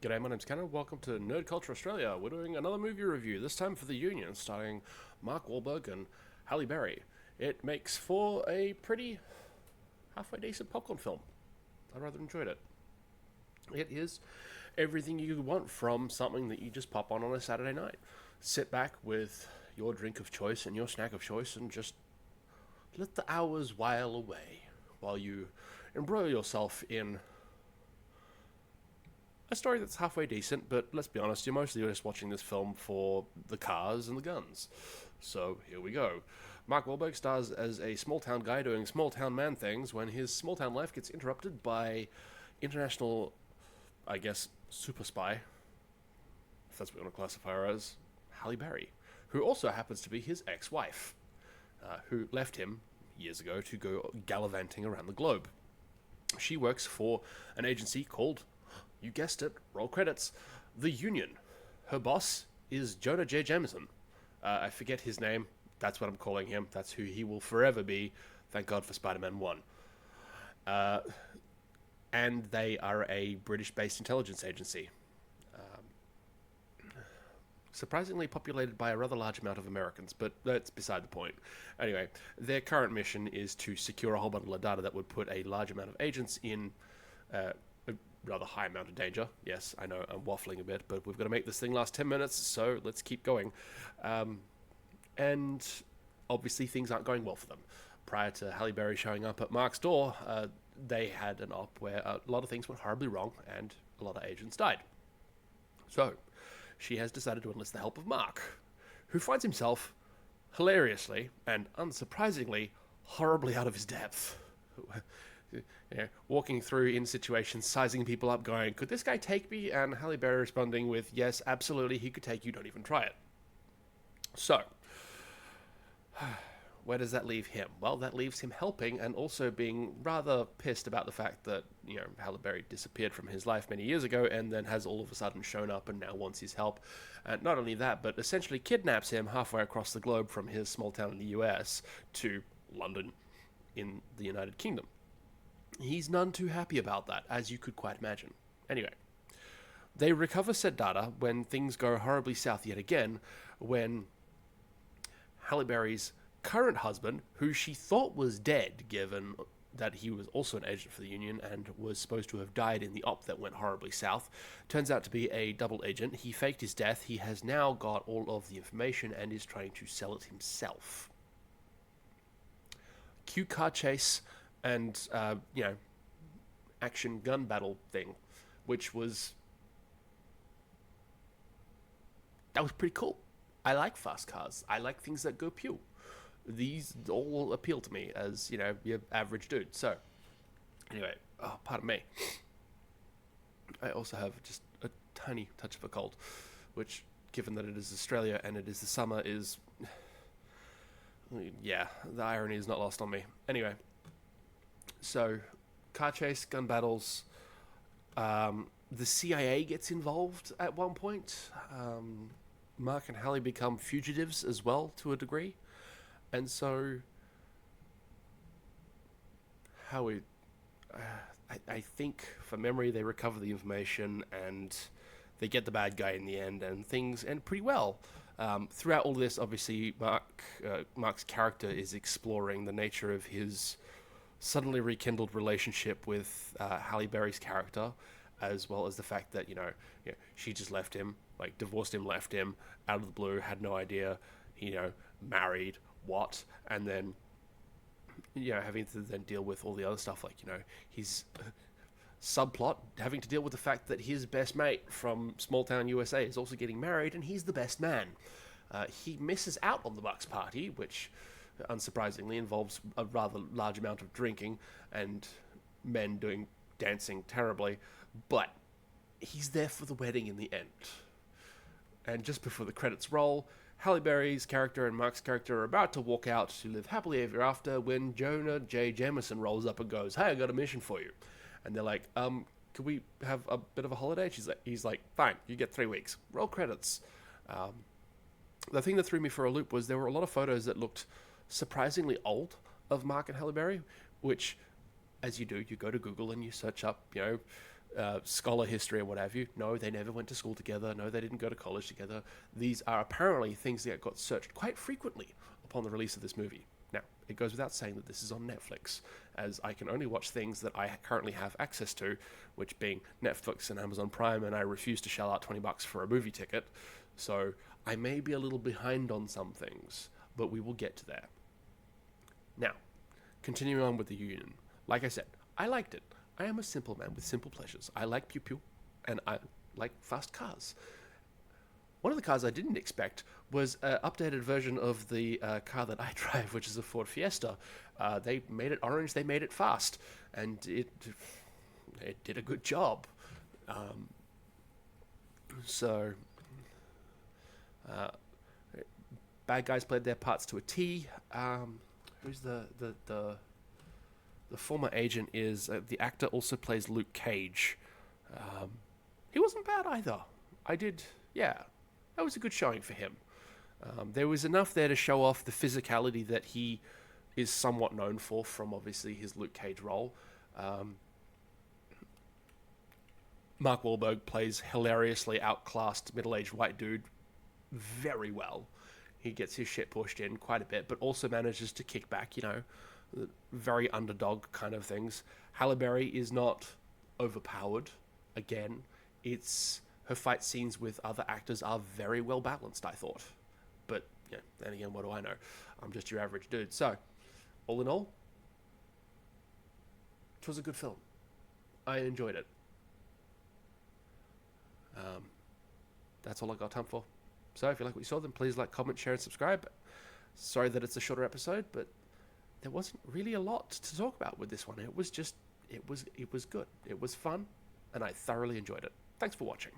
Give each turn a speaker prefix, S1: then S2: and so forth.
S1: G'day, my name's Cannon. Welcome to NerdCulture Australia. We're doing another movie review, this time for The Union, starring Mark Wahlberg and Halle Berry. It makes for a pretty halfway decent popcorn film. I rather enjoyed it. It is everything you want from something that you just pop on a Saturday night. Sit back with your drink of choice and your snack of choice and just let the hours while away while you embroil yourself in a story that's halfway decent, but let's be honest, you're mostly just watching this film for the cars and the guns. So here we go. Mark Wahlberg stars as a small town guy doing small town man things when his small town life gets interrupted by international, I guess, super spy, if that's what we want to classify her as, Halle Berry, who also happens to be his ex-wife, who left him years ago to go gallivanting around the globe. She works for an agency called, you guessed it, roll credits, The Union. Her boss is Jonah J. Jameson. I forget his name. That's what I'm calling him. That's who he will forever be. Thank God for Spider-Man 1. And they are a British-based intelligence agency. Surprisingly populated by a rather large amount of Americans, but that's beside the point. Anyway, their current mission is to secure a whole bundle of data that would put a large amount of agents in a rather high amount of danger. Yes, I know I'm waffling a bit, but we've got to make this thing last 10 minutes, so let's keep going. And obviously things aren't going well for them. Prior to Halle Berry showing up at Mark's door, they had an op where a lot of things went horribly wrong and a lot of agents died. So she has decided to enlist the help of Mark, who finds himself hilariously and unsurprisingly horribly out of his depth. Walking through in situations, sizing people up, going, could this guy take me? And Halle Berry responding with, yes, absolutely, he could take you, don't even try it. So, where does that leave him? Well, that leaves him helping and also being rather pissed about the fact that, Halle Berry disappeared from his life many years ago and then has all of a sudden shown up and now wants his help. And not only that, but essentially kidnaps him halfway across the globe from his small town in the US to London in the United Kingdom. He's none too happy about that, as you could quite imagine. Anyway, they recover said data when things go horribly south yet again, when Halle Berry's current husband, who she thought was dead, given that he was also an agent for the Union and was supposed to have died in the op that went horribly south, turns out to be a double agent. He faked his death. He has now got all of the information and is trying to sell it himself. Cue car chase and, action gun battle thing, which was... that was pretty cool. I like fast cars. I like things that go pew. These all appeal to me as, your average dude. So, anyway, pardon me. I also have just a tiny touch of a cold, which, given that it is Australia and it is the summer, is... yeah, the irony is not lost on me. Anyway, so, car chase, gun battles. The CIA gets involved at one point. Mark and Halle become fugitives as well, to a degree. And so, I think, from memory, they recover the information and they get the bad guy in the end, and things end pretty well. Throughout all this, obviously, Mark's character is exploring the nature of his suddenly rekindled relationship with Halle Berry's character, as well as the fact that, she just left him, divorced him, left him, out of the blue, had no idea, married, what, and then, having to then deal with all the other stuff, his subplot, having to deal with the fact that his best mate from small town USA is also getting married, and he's the best man. He misses out on the Bucks party, which unsurprisingly involves a rather large amount of drinking and men doing dancing terribly, but he's there for the wedding in the end. And just before the credits roll, Halle Berry's character and Mark's character are about to walk out to live happily ever after when Jonah J. Jameson rolls up and goes, hey, I got a mission for you. And they're like, could we have a bit of a holiday? He's like, fine, you get 3 weeks. Roll credits. The thing that threw me for a loop was there were a lot of photos that looked surprisingly old of Mark and Halle Berry, which, as you do, you go to Google and you search up, scholar history or what have you. No, they never went to school together. No, they didn't go to college together. These are apparently things that got searched quite frequently upon the release of this movie. Now, it goes without saying that this is on Netflix, as I can only watch things that I currently have access to, which being Netflix and Amazon Prime, and I refuse to shell out $20 for a movie ticket. So I may be a little behind on some things, but we will get to there. Now, continuing on with The Union. Like I said, I liked it. I am a simple man with simple pleasures. I like pew pew, and I like fast cars. One of the cars I didn't expect was an updated version of the car that I drive, which is a Ford Fiesta. They made it orange, they made it fast, and it did a good job. Bad guys played their parts to a T. Who's the former agent is the actor also plays Luke Cage. He wasn't bad either. That was a good showing for him. There was enough there to show off the physicality that he is somewhat known for from obviously his Luke Cage role. Mark Wahlberg plays hilariously outclassed middle-aged white dude very well. He gets his shit pushed in quite a bit, but also manages to kick back, very underdog kind of things. Halle Berry is not overpowered. Again, her fight scenes with other actors are very well balanced, I thought. But, then again, what do I know? I'm just your average dude. So, all in all, it was a good film. I enjoyed it. That's all I got time for. So, if you like what you saw, then please like, comment, share, and subscribe. Sorry that it's a shorter episode, but there wasn't really a lot to talk about with this one. It was good. It was fun, and I thoroughly enjoyed it. Thanks for watching.